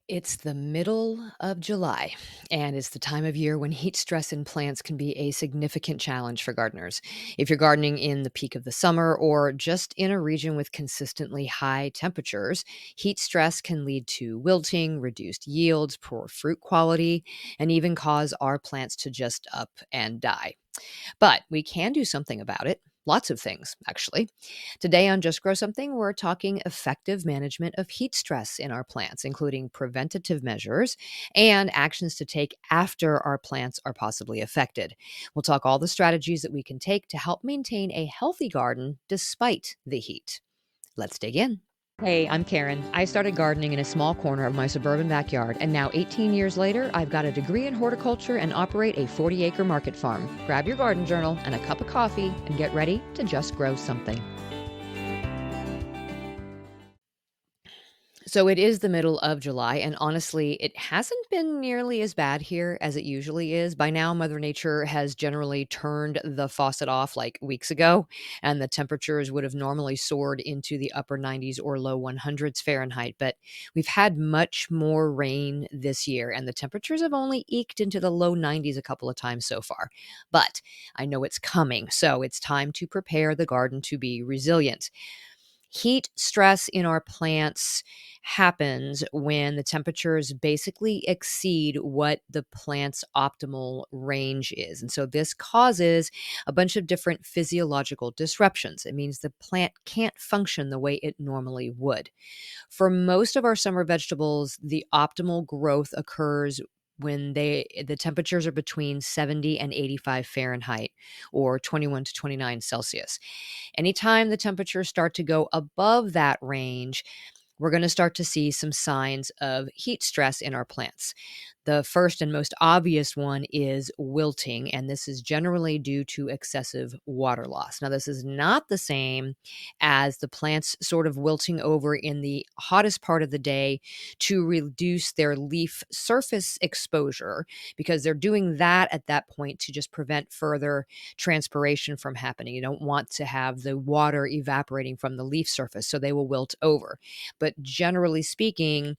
It's the middle of July, and it's the time of year when heat stress in plants can be a significant challenge for gardeners. If you're gardening in the peak of the summer or just in a region with consistently high temperatures, heat stress can lead to wilting, reduced yields, poor fruit quality, and even cause our plants to just up and die. But we can do something about it. Lots of things, actually. Today on Just Grow Something, we're talking effective management of heat stress in our plants, including preventative measures and actions to take after our plants are possibly affected. We'll talk all the strategies that we can take to help maintain a healthy garden despite the heat. Let's dig in. Hey, I'm Karen. I started gardening in a small corner of my suburban backyard, and now 18 years later, I've got a degree in horticulture and operate a 40-acre market farm. Grab your garden journal and a cup of coffee and get ready to just grow something. So it is the middle of July, and honestly, it hasn't been nearly as bad here as it usually is. By now, Mother Nature has generally turned the faucet off like weeks ago, and the temperatures would have normally soared into the upper 90s or low 100s Fahrenheit. But we've had much more rain this year, and the temperatures have only eked into the low 90s a couple of times so far. But I know it's coming, so it's time to prepare the garden to be resilient. Heat stress in our plants happens when the temperatures basically exceed what the plant's optimal range is. And so this causes a bunch of different physiological disruptions. It means the plant can't function the way it normally would. For most of our summer vegetables, the optimal growth occurs when the temperatures are between 70 and 85 Fahrenheit or 21 to 29 Celsius. Anytime the temperatures start to go above that range, we're going to start to see some signs of heat stress in our plants. The first and most obvious one is wilting, and this is generally due to excessive water loss. Now, this is not the same as the plants sort of wilting over in the hottest part of the day to reduce their leaf surface exposure, because they're doing that at that point to just prevent further transpiration from happening. You don't want to have the water evaporating from the leaf surface, so they will wilt over. But generally speaking,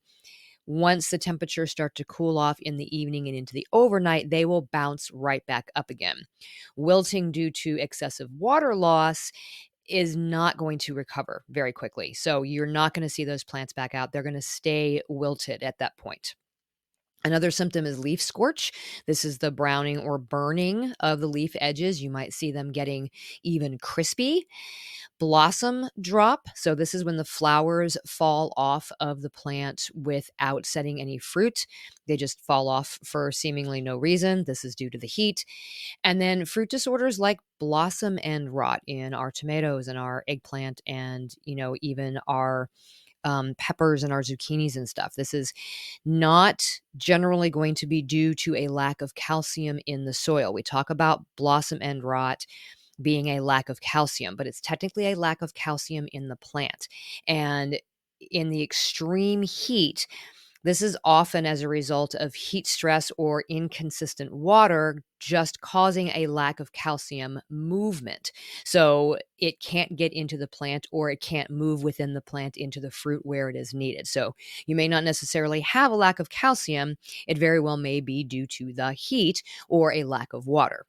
once the temperatures start to cool off in the evening and into the overnight, they will bounce right back up again. Wilting due to excessive water loss is not going to recover very quickly. So you're not going to see those plants back out. They're going to stay wilted at that point. Another symptom is leaf scorch. This is the browning or burning of the leaf edges. You might see them getting even crispy. Blossom drop. So this is when the flowers fall off of the plant without setting any fruit. They just fall off for seemingly no reason. This is due to the heat. And then fruit disorders like blossom end rot in our tomatoes and our eggplant and, even our peppers and our zucchinis and stuff. This is not generally going to be due to a lack of calcium in the soil. We talk about blossom end rot being a lack of calcium, but it's technically a lack of calcium in the plant. And in the extreme heat, this is often as a result of heat stress or inconsistent water just causing a lack of calcium movement. So it can't get into the plant or it can't move within the plant into the fruit where it is needed. So you may not necessarily have a lack of calcium. It very well may be due to the heat or a lack of water.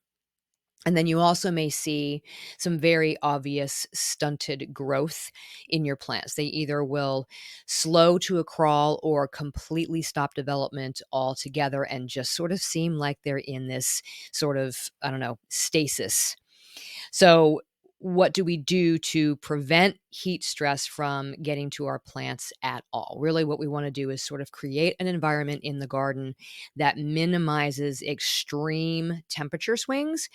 And then you also may see some very obvious stunted growth in your plants. They either will slow to a crawl or completely stop development altogether and just sort of seem like they're in this sort of, I don't know, stasis. So, what do we do to prevent heat stress from getting to our plants at all? Really, what we want to do is sort of create an environment in the garden that minimizes extreme temperature swings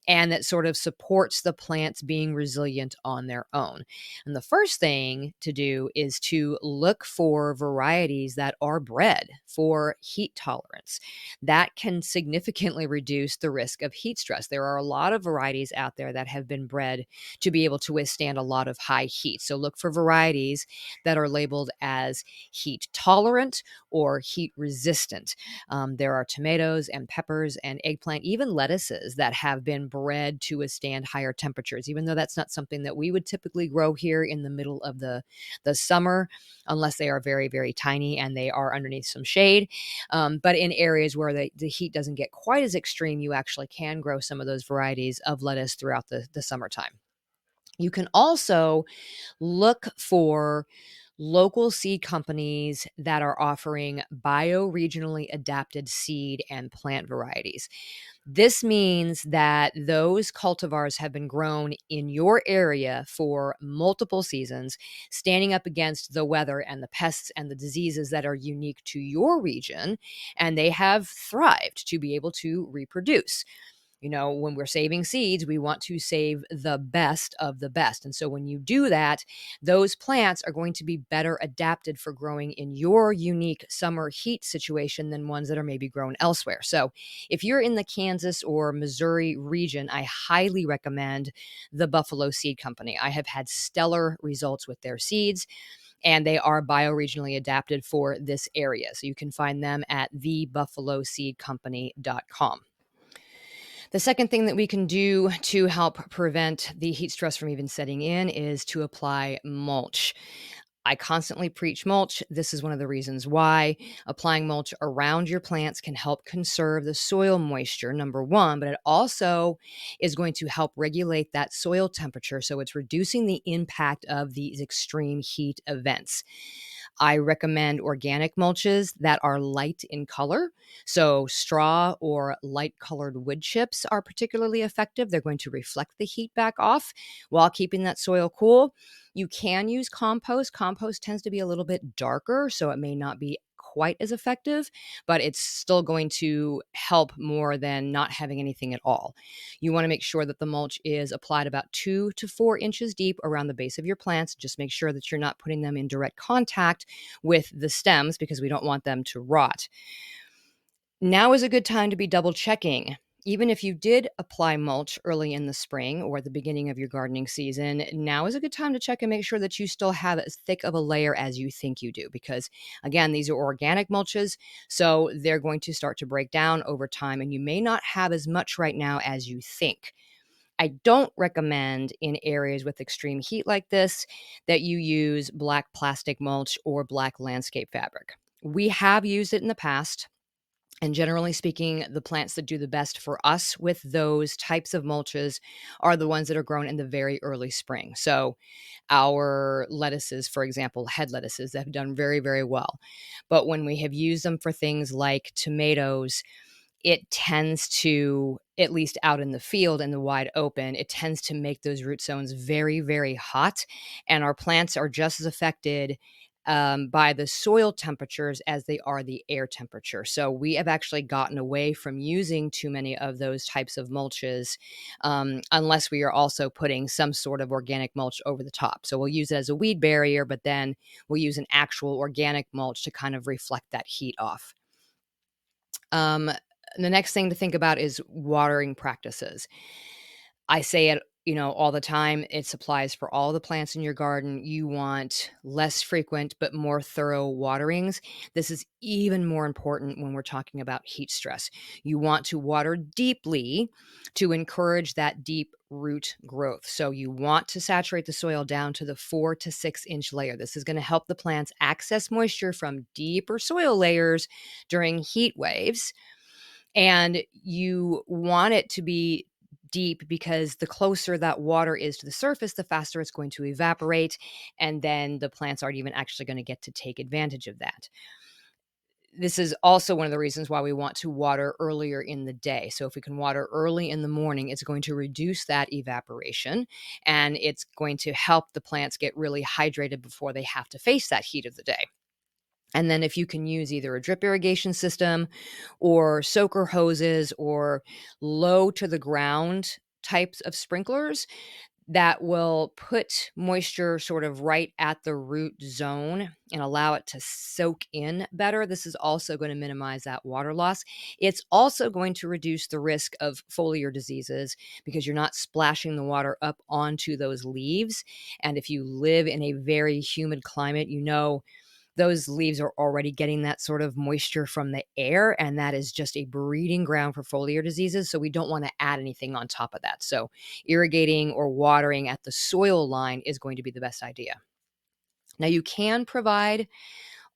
and that sort of supports the plants being resilient on their own. And the first thing to do is to look for varieties that are bred for heat tolerance. That can significantly reduce the risk of heat stress. There are a lot of varieties out there that have been bred to be able to withstand a lot of high heat. So look for varieties that are labeled as heat tolerant or heat resistant. There are tomatoes and peppers and eggplant, even lettuces that have been bred to withstand higher temperatures, even though that's not something that we would typically grow here in the middle of the summer, unless they are very, very tiny and they are underneath some shade. But in areas where the heat doesn't get quite as extreme, you actually can grow some of those varieties of lettuce throughout the summertime. You can also look for local seed companies that are offering bioregionally adapted seed and plant varieties. This means that those cultivars have been grown in your area for multiple seasons, standing up against the weather and the pests and the diseases that are unique to your region, and they have thrived to be able to reproduce. When we're saving seeds, we want to save the best of the best. And so when you do that, those plants are going to be better adapted for growing in your unique summer heat situation than ones that are maybe grown elsewhere. So if you're in the Kansas or Missouri region, I highly recommend the Buffalo Seed Company. I have had stellar results with their seeds, and they are bioregionally adapted for this area. So you can find them at thebuffaloseedcompany.com. The second thing that we can do to help prevent the heat stress from even setting in is to apply mulch. I constantly preach mulch. This is one of the reasons why. Applying mulch around your plants can help conserve the soil moisture, number one, but it also is going to help regulate that soil temperature. So it's reducing the impact of these extreme heat events. I recommend organic mulches that are light in color. So straw or light colored wood chips are particularly effective. They're going to reflect the heat back off while keeping that soil cool. You can use compost. Compost tends to be a little bit darker, so it may not be quite as effective, but it's still going to help more than not having anything at all. You want to make sure that the mulch is applied about 2 to 4 inches deep around the base of your plants. Just make sure that you're not putting them in direct contact with the stems because we don't want them to rot. Now is a good time to be double checking. Even if you did apply mulch early in the spring or at the beginning of your gardening season, now is a good time to check and make sure that you still have as thick of a layer as you think you do. Because again, these are organic mulches, so they're going to start to break down over time, and you may not have as much right now as you think. I don't recommend in areas with extreme heat like this that you use black plastic mulch or black landscape fabric. We have used it in the past. And generally speaking, the plants that do the best for us with those types of mulches are the ones that are grown in the very early spring. So our lettuces, for example, head lettuces, have done very, very well. But when we have used them for things like tomatoes, it tends to, at least out in the field in the wide open, it tends to make those root zones very, very hot. And our plants are just as affected by the soil temperatures as they are the air temperature. So we have actually gotten away from using too many of those types of mulches unless we are also putting some sort of organic mulch over the top. So we'll use it as a weed barrier, but then we'll use an actual organic mulch to kind of reflect that heat off. The next thing to think about is watering practices. I say it, all the time. It applies for all the plants in your garden. You want less frequent but more thorough waterings. This is even more important when we're talking about heat stress. You want to water deeply to encourage that deep root growth. So you want to saturate the soil down to the 4 to 6 inch layer. This is going to help the plants access moisture from deeper soil layers during heat waves. And you want it to be deep because the closer that water is to the surface, the faster it's going to evaporate. And then the plants aren't even actually going to get to take advantage of that. This is also one of the reasons why we want to water earlier in the day. So if we can water early in the morning, it's going to reduce that evaporation, and it's going to help the plants get really hydrated before they have to face that heat of the day. And then if you can use either a drip irrigation system or soaker hoses or low to the ground types of sprinklers that will put moisture sort of right at the root zone and allow it to soak in better. This is also going to minimize that water loss. It's also going to reduce the risk of foliar diseases because you're not splashing the water up onto those leaves. And if you live in a very humid climate, those leaves are already getting that sort of moisture from the air, and that is just a breeding ground for foliar diseases. So we don't want to add anything on top of that. So irrigating or watering at the soil line is going to be the best idea. Now, you can provide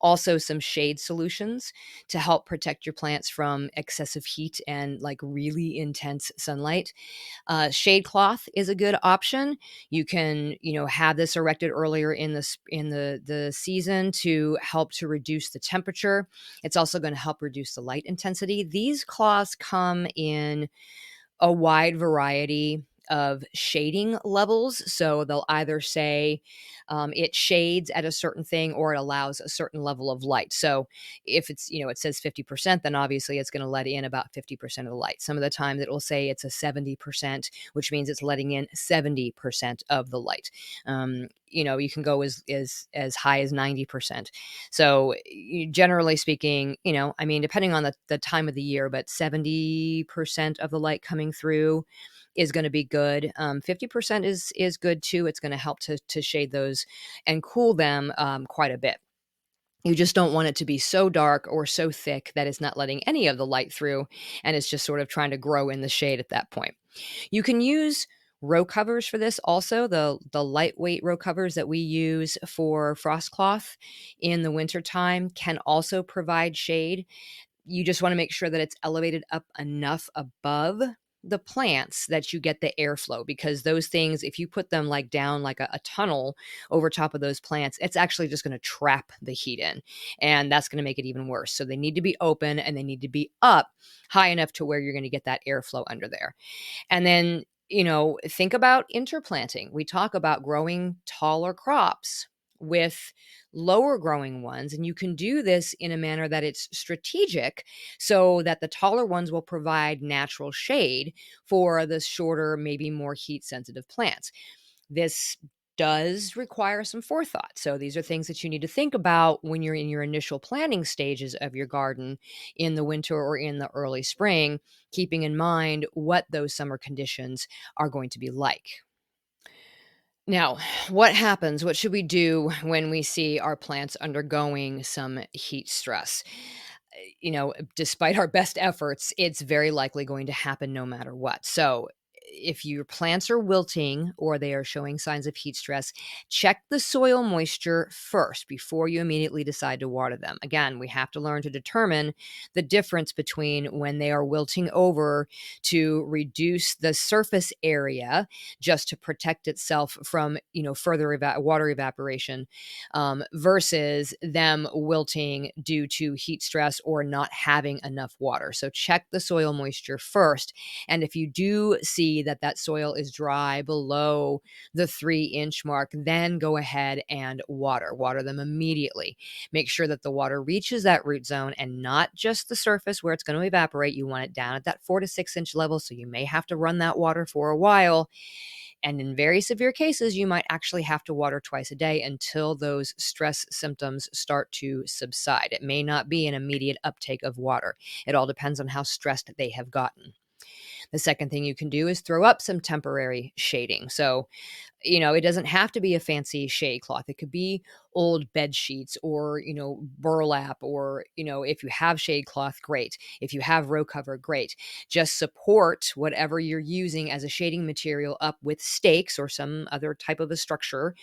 also some shade solutions to help protect your plants from excessive heat and like really intense sunlight. Shade cloth is a good option. You can, have this erected earlier in the season to help to reduce the temperature. It's also going to help reduce the light intensity. These cloths come in a wide variety of shading levels. So they'll either say it shades at a certain thing or it allows a certain level of light. So if it's, it says 50%, then obviously it's going to let in about 50% of the light. Some of the time it will say it's a 70%, which means it's letting in 70% of the light. You can go as high as 90%. So generally speaking, depending on the time of the year, but 70% of the light coming through is going to be good. 50% is good too. It's going to help to shade those and cool them quite a bit. You just don't want it to be so dark or so thick that it's not letting any of the light through and it's just sort of trying to grow in the shade at that point. You can use row covers for this also. The lightweight row covers that we use for frost cloth in the wintertime can also provide shade. You just want to make sure that it's elevated up enough above the plants that you get the airflow, because those things, if you put them like down like a tunnel over top of those plants, it's actually just going to trap the heat in, and that's going to make it even worse. So they need to be open and they need to be up high enough to where you're going to get that airflow under there. And then, think about interplanting. We talk about growing taller crops with lower growing ones, and you can do this in a manner that it's strategic so that the taller ones will provide natural shade for the shorter, maybe more heat sensitive plants. This does require some forethought. So these are things that you need to think about when you're in your initial planning stages of your garden in the winter or in the early spring, keeping in mind what those summer conditions are going to be like. Now, what happens? What should we do when we see our plants undergoing some heat stress? Despite our best efforts, it's very likely going to happen no matter what. So, if your plants are wilting or they are showing signs of heat stress, check the soil moisture first before you immediately decide to water them. Again, we have to learn to determine the difference between when they are wilting over to reduce the surface area just to protect itself from, further water evaporation, versus them wilting due to heat stress or not having enough water. So check the soil moisture first. And if you do see that soil is dry below the 3-inch mark, then go ahead and water them immediately. Make sure that the water reaches that root zone and not just the surface where it's going to evaporate. You want it down at that 4 to 6 inch level. So you may have to run that water for a while. And in very severe cases, you might actually have to water twice a day until those stress symptoms start to subside. It may not be an immediate uptake of water. It all depends on how stressed they have gotten. The second thing you can do is throw up some temporary shading. So, it doesn't have to be a fancy shade cloth. It could be old bed sheets or, burlap, or, if you have shade cloth, great. If you have row cover, great. Just support whatever you're using as a shading material up with stakes or some other type of a structure,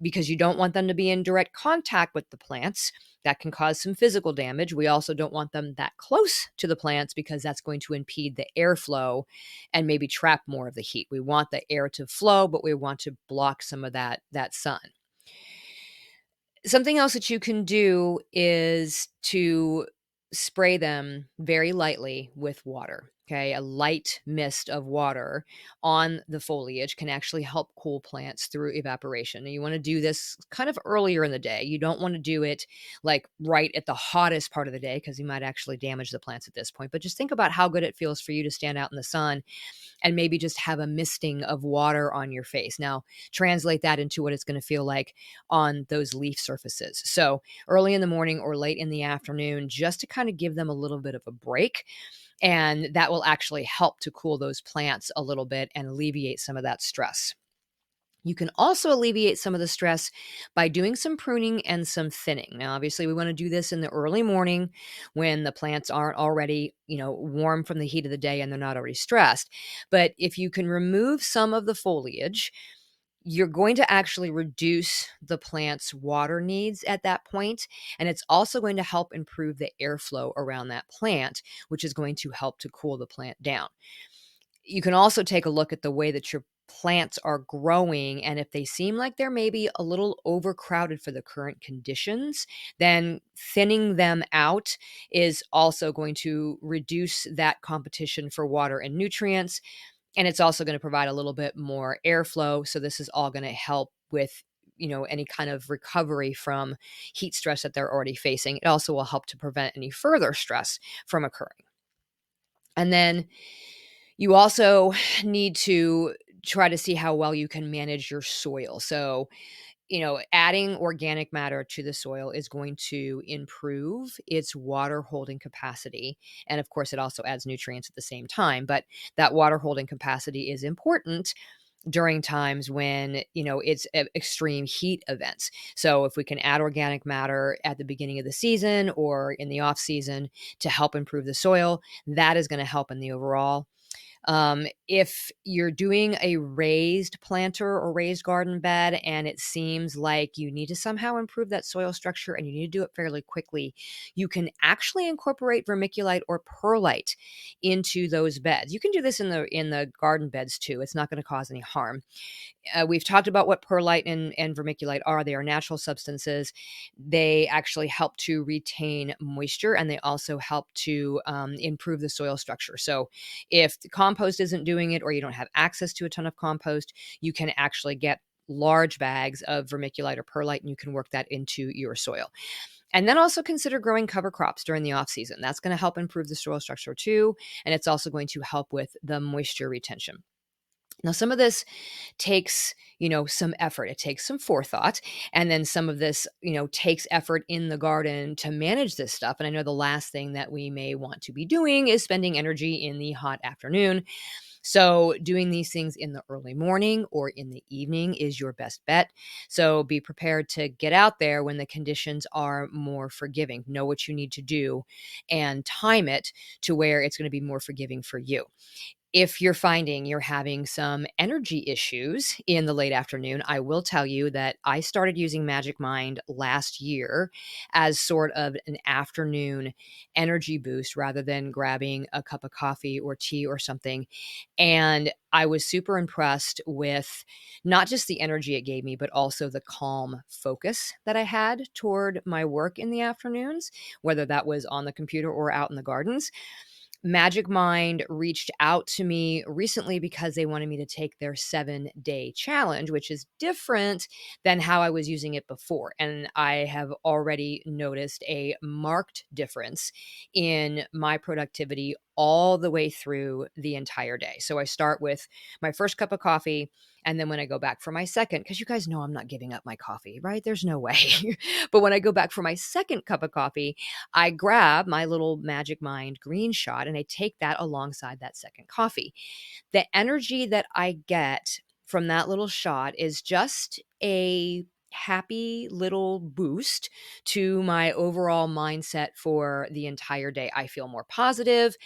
because you don't want them to be in direct contact with the plants. That can cause some physical damage. We also don't want them that close to the plants because that's going to impede the airflow and maybe trap more of the heat. We want the air to flow, but we want to block some of that sun. Something else that you can do is to spray them very lightly with water. Okay, a light mist of water on the foliage can actually help cool plants through evaporation. And you want to do this kind of earlier in the day. You don't want to do it like right at the hottest part of the day because you might actually damage the plants at this point. But just think about how good it feels for you to stand out in the sun and maybe just have a misting of water on your face. Now, translate that into what it's going to feel like on those leaf surfaces. So early in the morning or late in the afternoon, just to kind of give them a little bit of a break. And that will actually help to cool those plants a little bit and alleviate some of that stress. You can also alleviate some of the stress by doing some pruning and some thinning. Now, obviously, we want to do this in the early morning when the plants aren't already, warm from the heat of the day and they're not already stressed. But if you can remove some of the foliage, you're going to actually reduce the plant's water needs at that point, and it's also going to help improve the airflow around that plant, which is going to help to cool the plant down. You can also take a look at the way that your plants are growing, and if they seem like they're maybe a little overcrowded for the current conditions, then thinning them out is also going to reduce that competition for water and nutrients, and it's also gonna provide a little bit more airflow, so this is all gonna help with, any kind of recovery from heat stress that they're already facing. It also will help to prevent any further stress from occurring. And then you also need to try to see how well you can manage your soil. So, adding organic matter to the soil is going to improve its water holding capacity. And of course, it also adds nutrients at the same time. But that water holding capacity is important during times when, it's extreme heat events. So if we can add organic matter at the beginning of the season or in the off season to help improve the soil, that is going to help in the overall. If you're doing a raised planter or raised garden bed and it seems like you need to somehow improve that soil structure and you need to do it fairly quickly, you can actually incorporate vermiculite or perlite into those beds. You can do this in the garden beds too. It's not going to cause any harm. We've talked about what perlite and vermiculite are. They are natural substances. They actually help to retain moisture, and they also help to improve the soil structure. So if the compost isn't doing it or you don't have access to a ton of compost, you can actually get large bags of vermiculite or perlite and you can work that into your soil. And then also consider growing cover crops during the off season. That's going to help improve the soil structure too, and it's also going to help with the moisture retention. Now, some of this takes, some effort. It takes some forethought. And then some of this, takes effort in the garden to manage this stuff. And I know the last thing that we may want to be doing is spending energy in the hot afternoon. So, doing these things in the early morning or in the evening is your best bet. So, be prepared to get out there when the conditions are more forgiving. Know what you need to do and time it to where it's going to be more forgiving for you. If you're finding you're having some energy issues in the late afternoon, I will tell you that I started using Magic Mind last year as sort of an afternoon energy boost rather than grabbing a cup of coffee or tea or something. And I was super impressed with not just the energy it gave me, but also the calm focus that I had toward my work in the afternoons, whether that was on the computer or out in the gardens. Magic Mind reached out to me recently because they wanted me to take their 7-day challenge, which is different than how I was using it before. And I have already noticed a marked difference in my productivity all the way through the entire day. So I start with my first cup of coffee. And then when I go back for my second, because you guys know I'm not giving up my coffee, right? There's no way. But when I go back for my second cup of coffee, I grab my little Magic Mind green shot and I take that alongside that second coffee. The energy that I get from that little shot is just a happy little boost to my overall mindset for the entire day. I feel more positive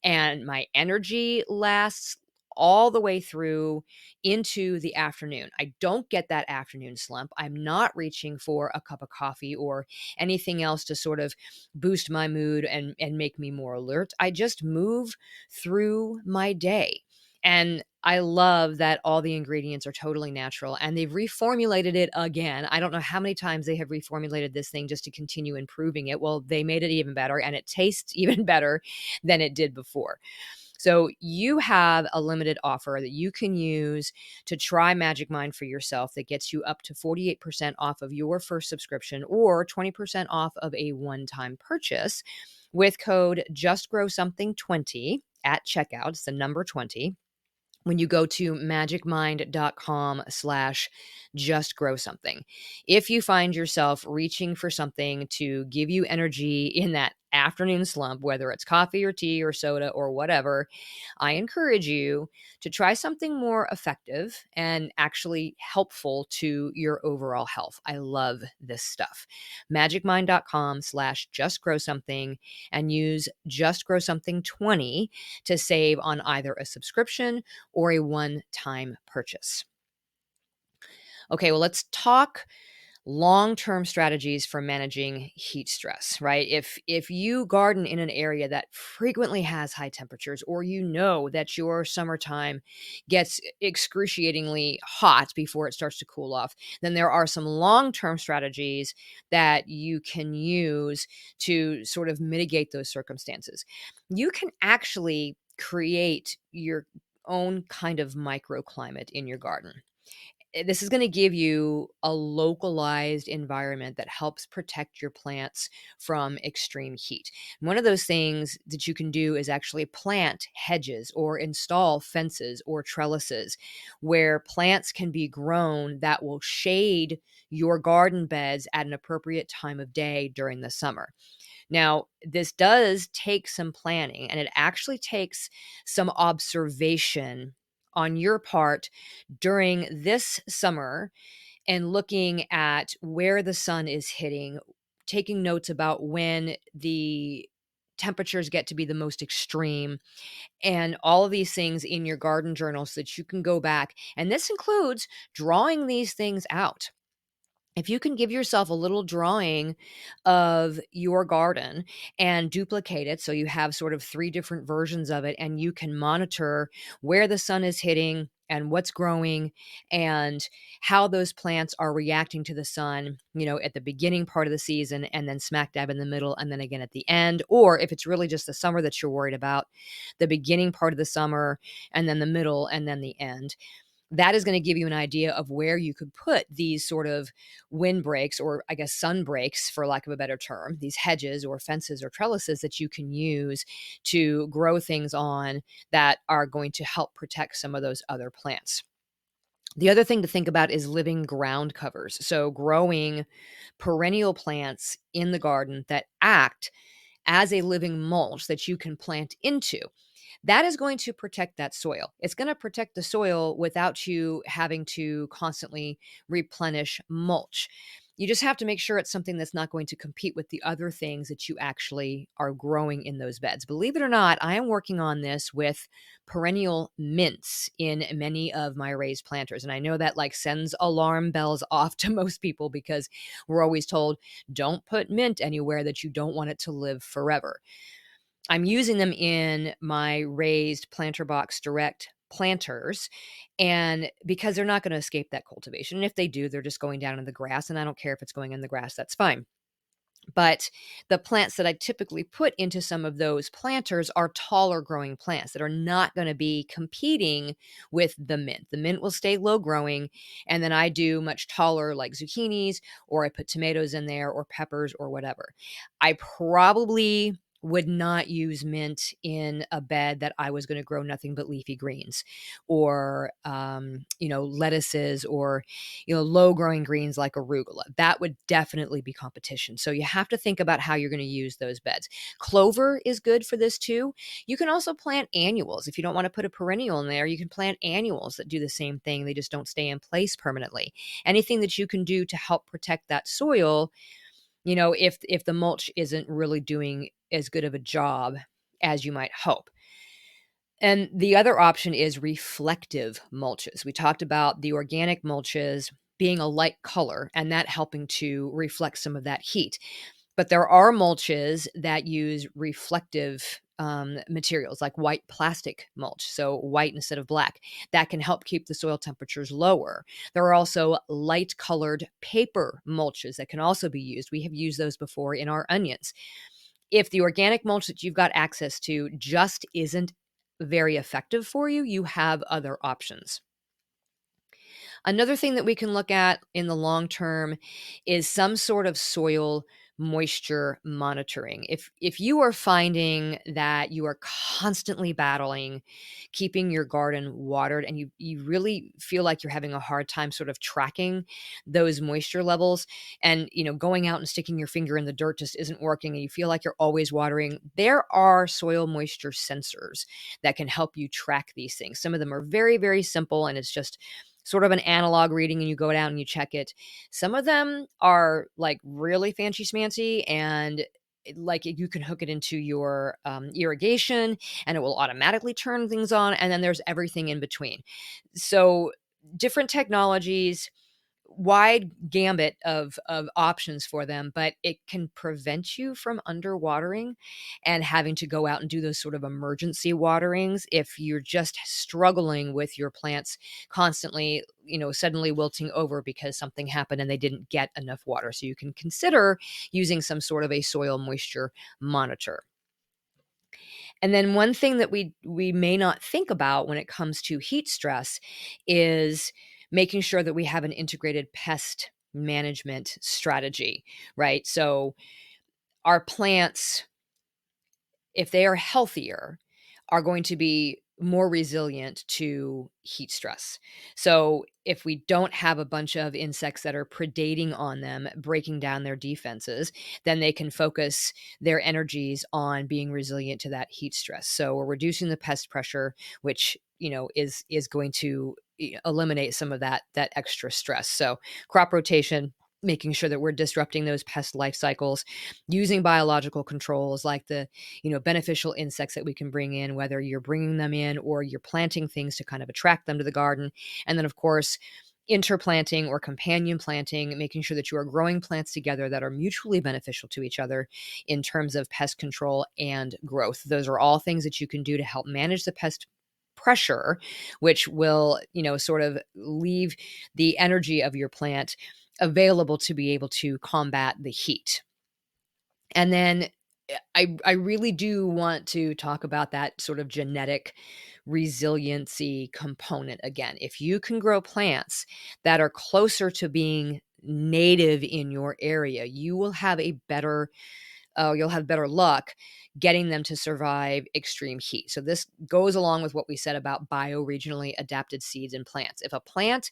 and my energy lasts all the way through into the afternoon. I don't get that afternoon slump. I'm not reaching for a cup of coffee or anything else to sort of boost my mood and make me more alert. I just move through my day. And I love that all the ingredients are totally natural and they've reformulated it again. I don't know how many times they have reformulated this thing just to continue improving it. Well, they made it even better and it tastes even better than it did before. So you have a limited offer that you can use to try Magic Mind for yourself that gets you up to 48% off of your first subscription or 20% off of a one-time purchase with code JustGrowSomething20 at checkout. It's the number 20 when you go to magicmind.com/justgrowsomething. If you find yourself reaching for something to give you energy in that afternoon slump, whether it's coffee or tea or soda or whatever, I encourage you to try something more effective and actually helpful to your overall health. I love this stuff. magicmind.com/justgrowsomething and use just grow something 20 to save on either a subscription or a one-time purchase. Okay, well, let's talk long-term strategies for managing heat stress, right? If you garden in an area that frequently has high temperatures, or you know that your summertime gets excruciatingly hot before it starts to cool off, then there are some long-term strategies that you can use to sort of mitigate those circumstances. You can actually create your own kind of microclimate in your garden. This is going to give you a localized environment that helps protect your plants from extreme heat. One of those things that you can do is actually plant hedges or install fences or trellises where plants can be grown that will shade your garden beds at an appropriate time of day during the summer. Now, this does take some planning, and it actually takes some observation on your part during this summer and looking at where the sun is hitting, taking notes about when the temperatures get to be the most extreme, and all of these things in your garden journal so that you can go back. And this includes drawing these things out. If you can give yourself a little drawing of your garden and duplicate it so you have sort of 3 different versions of it, and you can monitor where the sun is hitting and what's growing and how those plants are reacting to the sun, at the beginning part of the season and then smack dab in the middle and then again at the end. Or if it's really just the summer that you're worried about, the beginning part of the summer and then the middle and then the end. That is going to give you an idea of where you could put these sort of windbreaks, or I guess sun breaks, for lack of a better term, these hedges or fences or trellises that you can use to grow things on that are going to help protect some of those other plants. The other thing to think about is living ground covers. So growing perennial plants in the garden that act as a living mulch that you can plant into. That is going to protect that soil. It's going to protect the soil without you having to constantly replenish mulch. You just have to make sure it's something that's not going to compete with the other things that you actually are growing in those beds. Believe it or not, I am working on this with perennial mints in many of my raised planters. And I know that sends alarm bells off to most people because we're always told, don't put mint anywhere that you don't want it to live forever. I'm using them in my raised planter box direct planters, and because they're not going to escape that cultivation. And if they do, they're just going down in the grass, and I don't care if it's going in the grass, that's fine. But the plants that I typically put into some of those planters are taller growing plants that are not going to be competing with the mint. The mint will stay low growing, and then I do much taller like zucchinis, or I put tomatoes in there, or peppers, or whatever. I probably would not use mint in a bed that I was going to grow nothing but leafy greens, or lettuces, or low growing greens like arugula. That would definitely be competition. So you have to think about how you're going to use those beds. Clover is good for this too. You can also plant annuals. If you don't want to put a perennial in there, you can plant annuals that do the same thing. They just don't stay in place permanently. Anything that you can do to help protect that soil, if the mulch isn't really doing as good of a job as you might hope. And the other option is reflective mulches. We talked about the organic mulches being a light color and that helping to reflect some of that heat. But there are mulches that use reflective materials like white plastic mulch, so white instead of black. That can help keep the soil temperatures lower. There are also light colored paper mulches that can also be used. We have used those before in our onions. If the organic mulch that you've got access to just isn't very effective for you, you have other options. Another thing that we can look at in the long term is some sort of soil moisture monitoring. If you are finding that you are constantly battling keeping your garden watered and you really feel like you're having a hard time sort of tracking those moisture levels, and going out and sticking your finger in the dirt just isn't working, and you feel like you're always watering, there are soil moisture sensors that can help you track these things. Some of them are very, very simple, and it's just sort of an analog reading, and you go down and you check it. Some of them are like really fancy schmancy, and like you can hook it into your irrigation and it will automatically turn things on. And then there's everything in between. So different technologies, wide gambit of options for them, but it can prevent you from underwatering and having to go out and do those sort of emergency waterings if you're just struggling with your plants constantly, suddenly wilting over because something happened and they didn't get enough water. So you can consider using some sort of a soil moisture monitor. And then one thing that we may not think about when it comes to heat stress is making sure that we have an integrated pest management strategy, right? So our plants, if they are healthier, are going to be more resilient to heat stress. So if we don't have a bunch of insects that are predating on them, breaking down their defenses, then they can focus their energies on being resilient to that heat stress. So we're reducing the pest pressure, which is going to eliminate some of that extra stress. So crop rotation, making sure that we're disrupting those pest life cycles, using biological controls like the beneficial insects that we can bring in, whether you're bringing them in or you're planting things to kind of attract them to the garden. And then, of course, interplanting or companion planting, making sure that you are growing plants together that are mutually beneficial to each other in terms of pest control and growth. Those are all things that you can do to help manage the pest pressure, which will, sort of leave the energy of your plant available to be able to combat the heat. And then I really do want to talk about that sort of genetic resiliency component again. If you can grow plants that are closer to being native in your area, you will have a better you'll have better luck getting them to survive extreme heat. So this goes along with what we said about bioregionally adapted seeds and plants. If a plant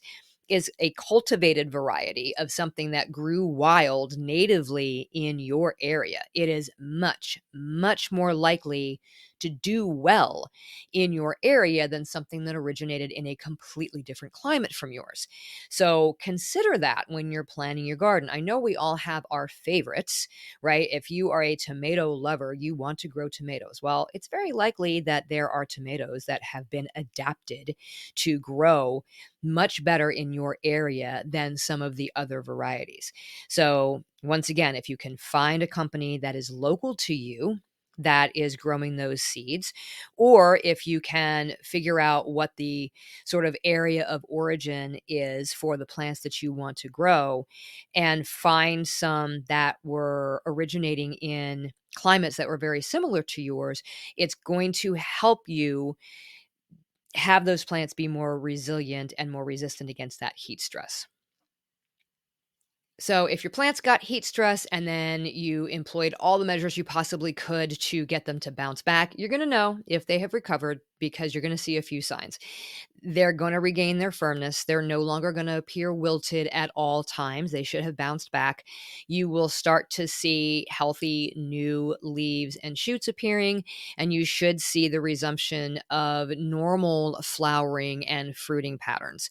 is a cultivated variety of something that grew wild natively in your area, it is much, much more likely to do well in your area than something that originated in a completely different climate from yours. So consider that when you're planning your garden. I know we all have our favorites, right? If you are a tomato lover, you want to grow tomatoes. Well, it's very likely that there are tomatoes that have been adapted to grow much better in your area than some of the other varieties. So, once again, if you can find a company that is local to you, that is growing those seeds, or if you can figure out what the sort of area of origin is for the plants that you want to grow, and find some that were originating in climates that were very similar to yours, it's going to help you have those plants be more resilient and more resistant against that heat stress. So if your plants got heat stress and then you employed all the measures you possibly could to get them to bounce back, you're going to know if they have recovered because you're going to see a few signs. They're going to regain their firmness. They're no longer going to appear wilted at all times. They should have bounced back. You will start to see healthy new leaves and shoots appearing, and you should see the resumption of normal flowering and fruiting patterns.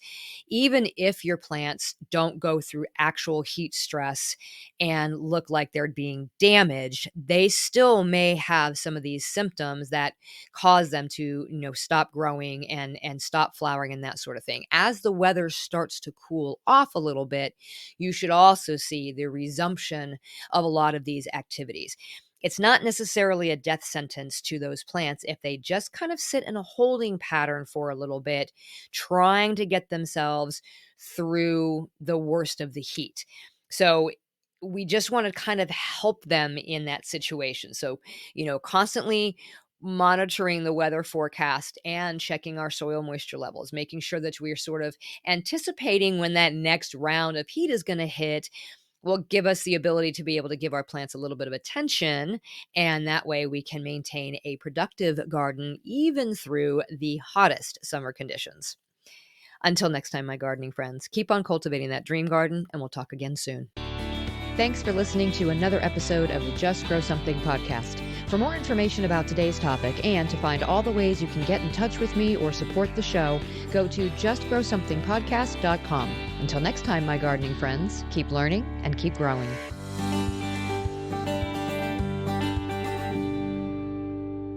Even if your plants don't go through actual heat stress and look like they're being damaged, they still may have some of these symptoms that cause them to, stop growing and stop flowering and that sort of thing. As the weather starts to cool off a little bit, you should also see the resumption of a lot of these activities. It's not necessarily a death sentence to those plants if they just kind of sit in a holding pattern for a little bit, trying to get themselves through the worst of the heat. So we just want to kind of help them in that situation. So, constantly monitoring the weather forecast and checking our soil moisture levels, making sure that we're sort of anticipating when that next round of heat is going to hit, will give us the ability to be able to give our plants a little bit of attention. And that way we can maintain a productive garden even through the hottest summer conditions. Until next time, my gardening friends, keep on cultivating that dream garden, and we'll talk again soon. Thanks for listening to another episode of the Just Grow Something podcast. For more information about today's topic and to find all the ways you can get in touch with me or support the show, go to justgrowsomethingpodcast.com. Until next time, my gardening friends, keep learning and keep growing.